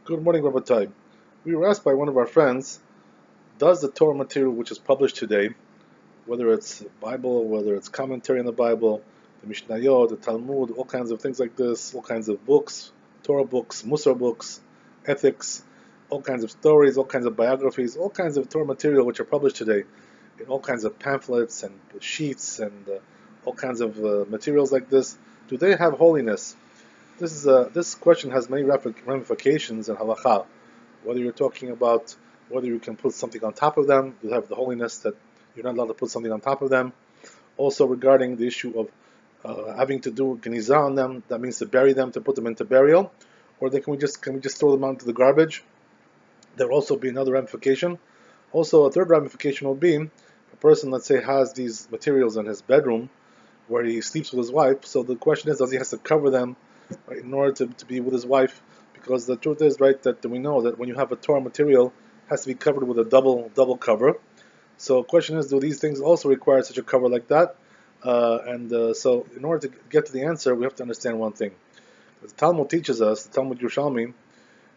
Good morning, Rabbi. We were asked by one of our friends, does the Torah material which is published today, whether it's Bible, whether it's commentary on the Bible, the Mishnayot, the Talmud, all kinds of things like this, all kinds of books, Torah books, Musar books, ethics, all kinds of stories, all kinds of biographies, all kinds of Torah material which are published today in all kinds of pamphlets and sheets and all kinds of materials like this, do they have holiness? This question has many ramifications in halacha. Whether you're talking about whether you can put something on top of them, you have the holiness that you're not allowed to put something on top of them. Also regarding the issue of having to do genizah on them, that means to bury them, to put them into burial, or can we just throw them out into the garbage? There will also be another ramification. Also, a third ramification will be a person, let's say, has these materials in his bedroom where he sleeps with his wife. So the question is, does he have to cover them, right, in order to be with his wife? Because the truth is, right, that we know that when you have a Torah material, it has to be covered with a double cover. So the question is, do these things also require such a cover like that? So in order to get to the answer, we have to understand one thing. The Talmud teaches us, the Talmud Yerushalmi,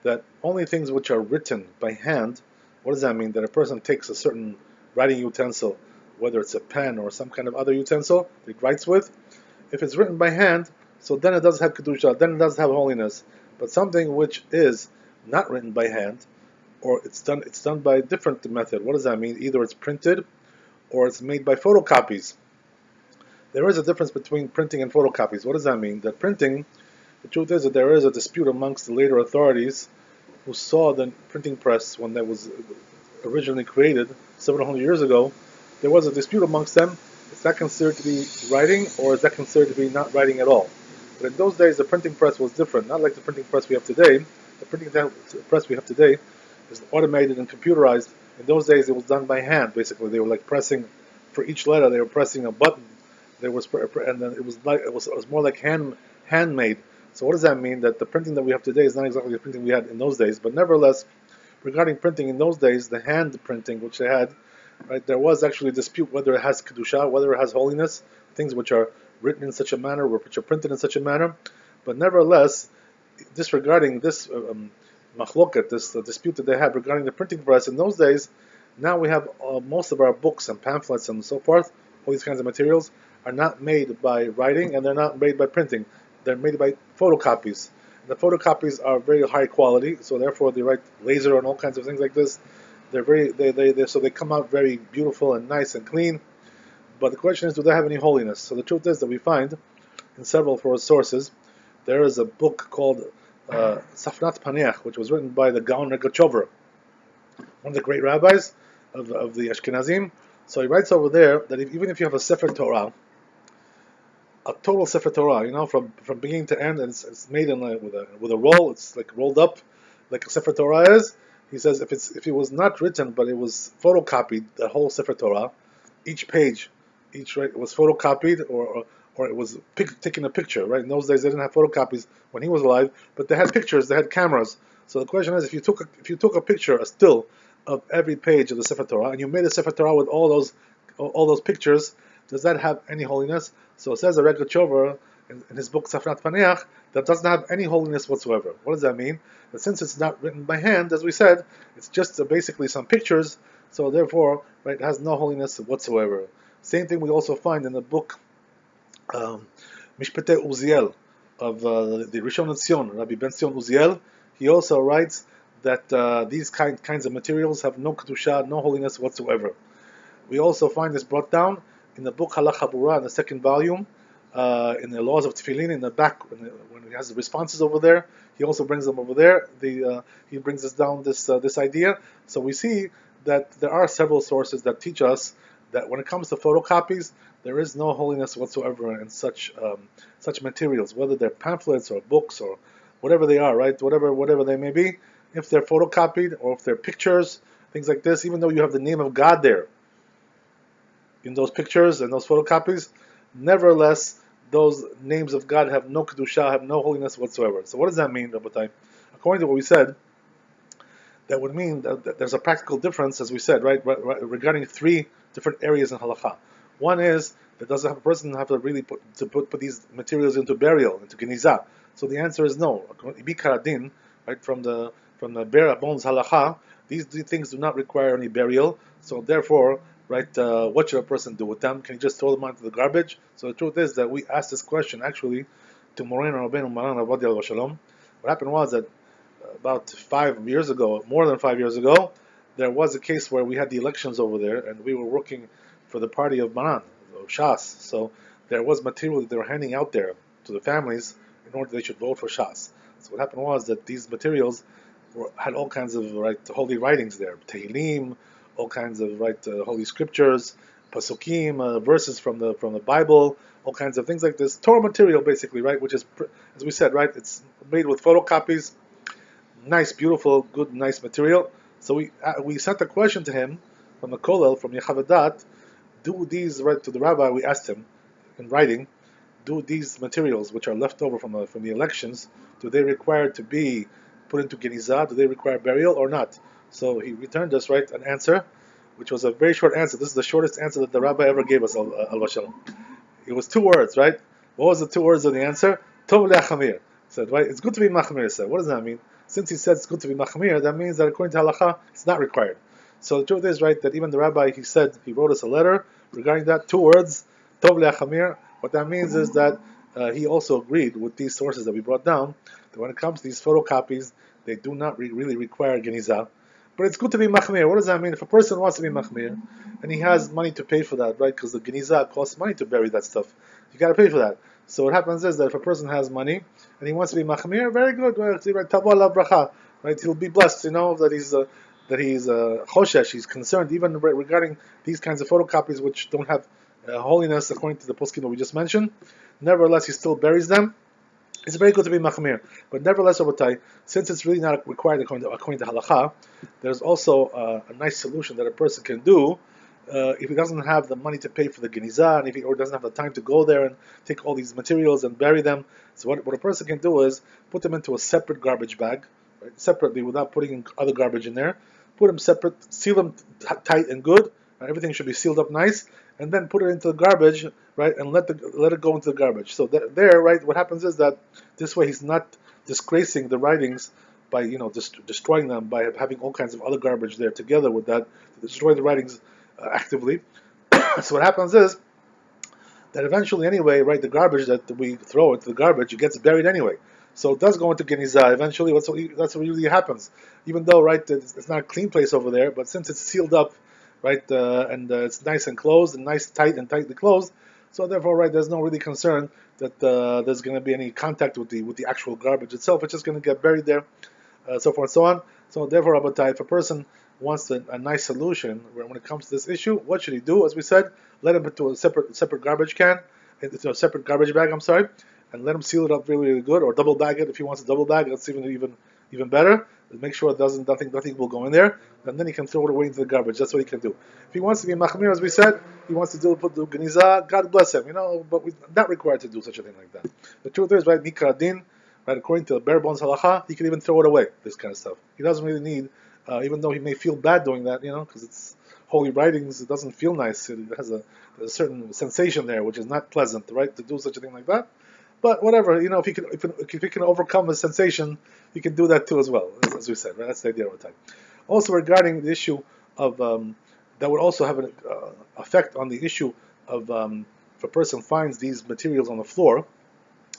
that only things which are written by hand, what does that mean? That a person takes a certain writing utensil, whether it's a pen or some kind of other utensil that he writes with, if it's written by hand, so then it does have kedusha, then it does have holiness. But something which is not written by hand, or it's done by a different method. What does that mean? Either it's printed, or it's made by photocopies. There is a difference between printing and photocopies. What does that mean? That printing, the truth is that there is a dispute amongst the later authorities who saw the printing press when that was originally created 700 years ago. There was a dispute amongst them. Is that considered to be writing, or is that considered to be not writing at all? But in those days, the printing press was different. Not like the printing press we have today. The printing press we have today is automated and computerized. In those days, it was done by hand. Basically, they were like pressing for each letter. They were pressing a button. And then it was more like handmade. So what does that mean? That the printing that we have today is not exactly the printing we had in those days. But nevertheless, regarding printing in those days, the hand printing which they had, right, there was actually a dispute whether it has kedusha, whether it has holiness, things which are written in such a manner, which are printed in such a manner. But nevertheless, disregarding this machloket, this dispute that they had regarding the printing press in those days, now we have most of our books and pamphlets and so forth, all these kinds of materials, are not made by writing and they're not made by printing. They're made by photocopies. The photocopies are very high quality, so therefore they write laser and all kinds of things like this. So they come out very beautiful and nice and clean. But the question is, do they have any holiness? So the truth is that we find in several sources, there is a book called Safnat Paneach, which was written by the Gaon Regachover, one of the great rabbis of the Ashkenazim. So he writes over there that even if you have a Sefer Torah, a total Sefer Torah, from beginning to end, and it's made in with a roll. It's like rolled up, like a Sefer Torah is. He says if it was not written, but it was photocopied, the whole Sefer Torah, each page, was photocopied, or it was taking a picture. Right, in those days they didn't have photocopies when he was alive, but they had pictures, they had cameras. So the question is, if you took a picture, a still of every page of the Sefer Torah, and you made a Sefer Torah with all those pictures, does that have any holiness? So it says the Rebbe Chover in his book Safnat Paneach that doesn't have any holiness whatsoever. What does that mean? That since it's not written by hand, as we said, it's just basically some pictures. So therefore, right, it has no holiness whatsoever. Same thing we also find in the book Mishpatei Uziel of the Rishon LeZion, Rabbi Ben Zion Uziel. He also writes that these kinds of materials have no kedusha, no holiness whatsoever. We also find this brought down in the book Halacha Bura, in the second volume, in the laws of Tefillin, in the back, when he has the responses over there, he also brings them over there. He brings us down this idea. So we see that there are several sources that teach us that when it comes to photocopies, there is no holiness whatsoever in such materials, whether they're pamphlets or books or whatever they are, right? Whatever they may be, if they're photocopied or if they're pictures, things like this, even though you have the name of God there in those pictures and those photocopies, nevertheless, those names of God have no kedusha, have no holiness whatsoever. So what does that mean, Rabbi? According to what we said, that would mean that there's a practical difference, as we said, right, regarding three different areas in halakha. One is that does a person have to really put these materials into burial, into genizah? So the answer is no. Ibikar adin, right, from the bare bones halacha, these things do not require any burial. So therefore, right, what should a person do with them? Can you just throw them onto the garbage? So the truth is that we asked this question actually to Moreno Rabbeinu Maran Avodia Shalom. What happened was that about 5 years ago, more than 5 years ago, there was a case where we had the elections over there, and we were working for the party of Maran, of Shas. So there was material that they were handing out there to the families in order they should vote for Shas. So what happened was that these materials had all kinds of holy writings there, Tehillim, all kinds of holy scriptures, pasukim, verses from the Bible, all kinds of things like this, Torah material basically, right? Which is, as we said, right? It's made with photocopies, nice, beautiful, good, nice material. So we sent a question to him from the Kollel, from Yechavadat. Do these, right, to the rabbi? We asked him in writing, do these materials which are left over from the elections, do they require to be put into genizah? Do they require burial or not? So he returned us an answer, which was a very short answer. This is the shortest answer that the rabbi ever gave us. Al Vashalom. It was 2 words, right? What was the 2 words of the answer? Tov le'achamir. Said, right? It's good to be machmir. Said, what does that mean? Since he said it's good to be machmir, that means that according to halacha, it's not required. So the truth is, right, that even the rabbi, he wrote us a letter regarding that 2 words, tov le'achamir. What that means is that he also agreed with these sources that we brought down, that when it comes to these photocopies, they do not really require genizah. But it's good to be machmir. What does that mean? If a person wants to be machmir, and he has money to pay for that, right? Because the genizah costs money to bury that stuff. You got to pay for that. So what happens is that if a person has money and he wants to be machmir, very good, right? Tavo alav bracha, right? He'll be blessed, that he's choshesh, he's concerned, even regarding these kinds of photocopies which don't have holiness according to the poskim that we just mentioned. Nevertheless, he still buries them. It's very good to be machmir, but nevertheless, Rabotai, since it's really not required according to halacha, there's also a nice solution that a person can do if he doesn't have the money to pay for the genizah, and if he doesn't have the time to go there and take all these materials and bury them. So what a person can do is put them into a separate garbage bag, right, separately, without putting other garbage in there. Put them separate, seal them tight and good. Right, everything should be sealed up nice, and then put it into the garbage, right, and let it go into the garbage. So there, right, what happens is that this way he's not disgracing the writings by destroying them, by having all kinds of other garbage there together with that to destroy the writings actively. So what happens is that eventually, anyway, right, the garbage that we throw into the garbage, it gets buried anyway. So it does go into genizah eventually. That's what usually happens. Even though, right, it's not a clean place over there, but since it's sealed up, right, and it's nice and closed and nice, tightly closed, so therefore, right, there's no really concern that there's going to be any contact with the actual garbage itself. It's just going to get buried there, so forth and so on. So therefore, Rabbi, if a person wants a nice solution when it comes to this issue, what should he do? As we said, let him put to a separate garbage can, into a separate garbage bag. I'm sorry, and let him seal it up really, really good, or double bag it if he wants to double bag. That's even better. Make sure it nothing will go in there, and then he can throw it away into the garbage. That's what he can do. If he wants to be machmir, as we said, he wants to do genizah, God bless him, but we're not required to do such a thing like that. The truth is, right, nikra din, right, according to the bare bones halacha, he can even throw it away, this kind of stuff. He doesn't really need, even though he may feel bad doing that, because it's holy writings, it doesn't feel nice. It has a certain sensation there, which is not pleasant, right, to do such a thing like that. But whatever, if he can overcome the sensation, he can do that too as well, as we said, right? That's the idea of the time. Also, regarding the issue of that would also have an effect on the issue of if a person finds these materials on the floor.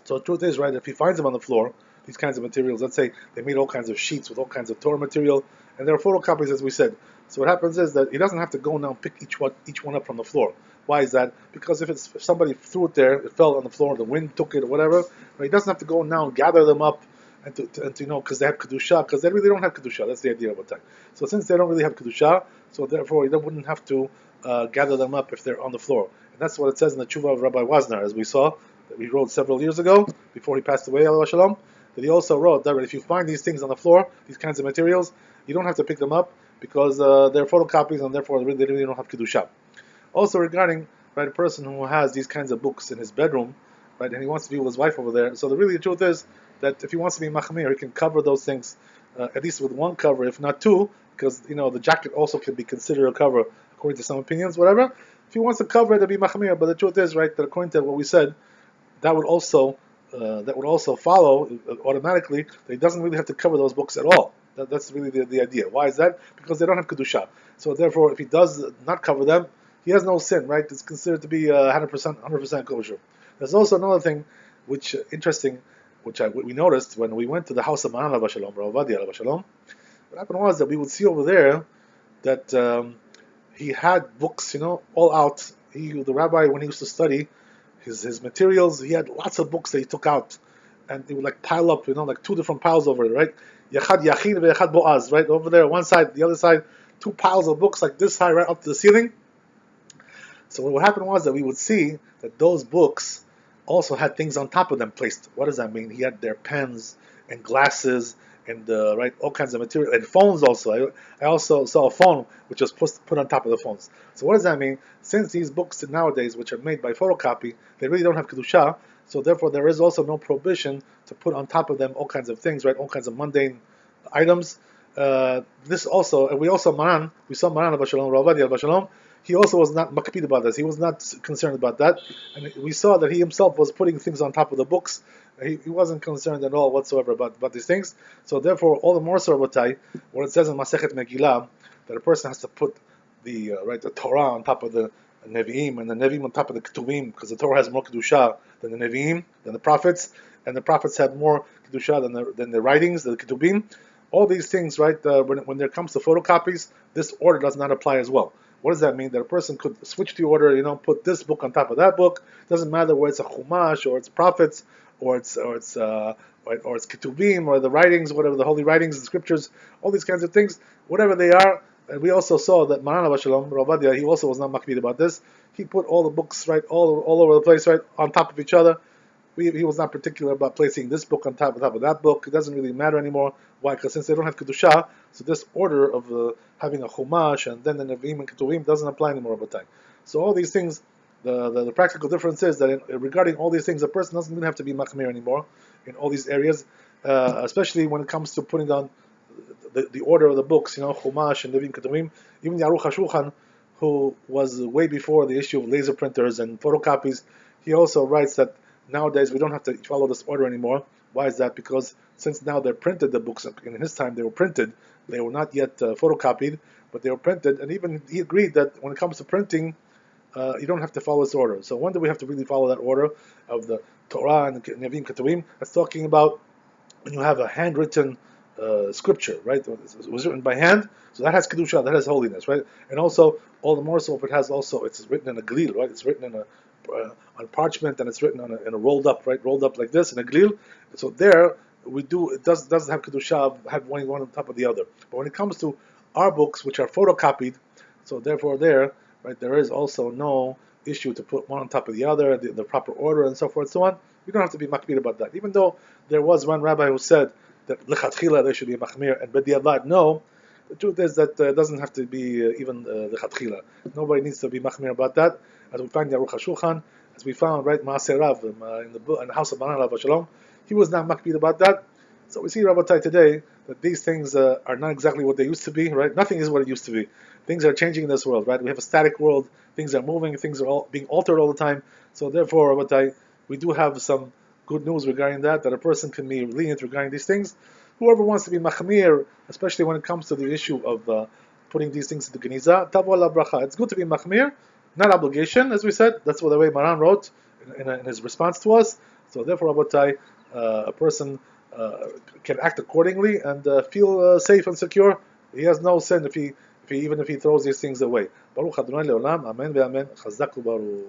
So the truth is, right, if he finds them on the floor, these kinds of materials, let's say they made all kinds of sheets with all kinds of Torah material, and there are photocopies, as we said. So what happens is that he doesn't have to go now and pick each one up from the floor. Why is that? Because if somebody threw it there, it fell on the floor, the wind took it or whatever, right, he doesn't have to go now and gather them up and to because they have kedusha, because they really don't have kedusha. That's the idea of a time. So since they don't really have kedusha, so therefore he wouldn't have to gather them up if they're on the floor. And that's what it says in the tshuva of Rabbi Wazner, as we saw, that we wrote several years ago, before he passed away, Alav Shalom, that he also wrote that if you find these things on the floor, these kinds of materials, you don't have to pick them up, because they're photocopies, and therefore they really don't have kedusha. Also regarding, right, a person who has these kinds of books in his bedroom, right, and he wants to be with his wife over there, so the truth is that if he wants to be machmir, he can cover those things, at least with one cover, if not two, because the jacket also can be considered a cover, according to some opinions, whatever. If he wants to cover it, it'll be machmir, but the truth is, right, that according to what we said, that would also follow automatically that he doesn't really have to cover those books at all. That's really the idea. Why is that? Because they don't have kedusha. So therefore, if he does not cover them, he has no sin, right? It's considered to be 100% kosher. There's also another thing, which interesting, which we noticed when we went to the house of Maran Alav Shalom, Rabbi Alav Shalom. What happened was that we would see over there that he had books, all out. The rabbi, when he used to study his materials, he had lots of books that he took out, and they would like pile up, like two different piles over it, right? Yachad Yachin ve'Yachad Boaz, right over there, one side, the other side, two piles of books like this high, right up to the ceiling. So what happened was that we would see that those books also had things on top of them placed. What does that mean? He had their pens and glasses and all kinds of material and phones also. I also saw a phone which was put on top of the phones. So what does that mean? Since these books nowadays, which are made by photocopy, they really don't have kedusha. So therefore, there is also no prohibition to put on top of them all kinds of things, right? All kinds of mundane items. This also, and we saw Maran Abba Shalom, Rabbi Abba Shalom. He also was not makpid about this. He was not concerned about that, and we saw that he himself was putting things on top of the books. He wasn't concerned at all whatsoever about these things. So therefore, all the more so, Rabotai, when it says in Masechet Megillah that a person has to put the Torah on top of the Nevi'im, and the Nevi'im on top of the Ketuvim, because the Torah has more kedusha than the Nevi'im, than the prophets, and the prophets have more kedusha than the writings, the Ketuvim. All these things, right? When there comes to photocopies, this order does not apply as well. What does that mean? That a person could switch the order, put this book on top of that book. It doesn't matter whether it's a Chumash or it's prophets or it's Ketuvim or the writings, whatever the holy writings, the scriptures, all these kinds of things, whatever they are. And we also saw that Maran Abba Shalom, Rabbi, he also was not makbid about this. He put all the books right all over the place, right on top of each other. He was not particular about placing this book on top of that book. It doesn't really matter anymore. Why? Because since they don't have kedusha, so this order of having a chumash and then the nevi'im and ketuvim doesn't apply anymore over time. So all these things, the practical difference is that regarding all these things, a person doesn't even have to be machmir anymore in all these areas, especially when it comes to putting down the order of the books, chumash and nevi'im, ketuvim. Even the Aruch HaShulchan, who was way before the issue of laser printers and photocopies, he also writes that nowadays we don't have to follow this order anymore. Why is that? Because since now they're printed, the books, in his time they were printed, they were not yet photocopied, but they were printed, and even he agreed that when it comes to printing, you don't have to follow this order. So when do we have to really follow that order of the Torah and Nevi'im Ketuvim? That's talking about when you have a handwritten scripture, right? It was written by hand, so that has kedusha, that has holiness, right? And also, all the more so if it has also, it's written in a glil, right? It's written in on parchment, and it's written in a rolled up, right? Rolled up like this in a glil. So there it doesn't have kedusha, have one on top of the other. But when it comes to our books, which are photocopied, so therefore there is also no issue to put one on top of the other, the proper order and so forth and so on. You don't have to be makbid about that. Even though there was one rabbi who said that lechatchila there should be a machmir, and b'diavad no. The truth is that it doesn't have to be even lechatchila. Nobody needs to be machmir about that. As we find in Aruch HaShulchan, as we found, right, Maaseh Rav in the house of Maran Alav Shalom, he was not makbid about that. So we see, Rabbi, today that these things are not exactly what they used to be, right? Nothing is what it used to be. Things are changing in this world, right? We have a static world. Things are moving. Things are all being altered all the time. So therefore, Rabbi, we do have some good news regarding that a person can be lenient regarding these things. Whoever wants to be machmir, especially when it comes to the issue of putting these things into Geniza, tavu ala bracha. It's good to be machmir, not obligation, as we said. That's what the way Maran wrote in his response to us. So therefore, Rabbi, a person can act accordingly and feel safe and secure. He has no sin even if he throws these things away. Baruch Adonai leolam, amen ve'amen. Chazak u'baruch.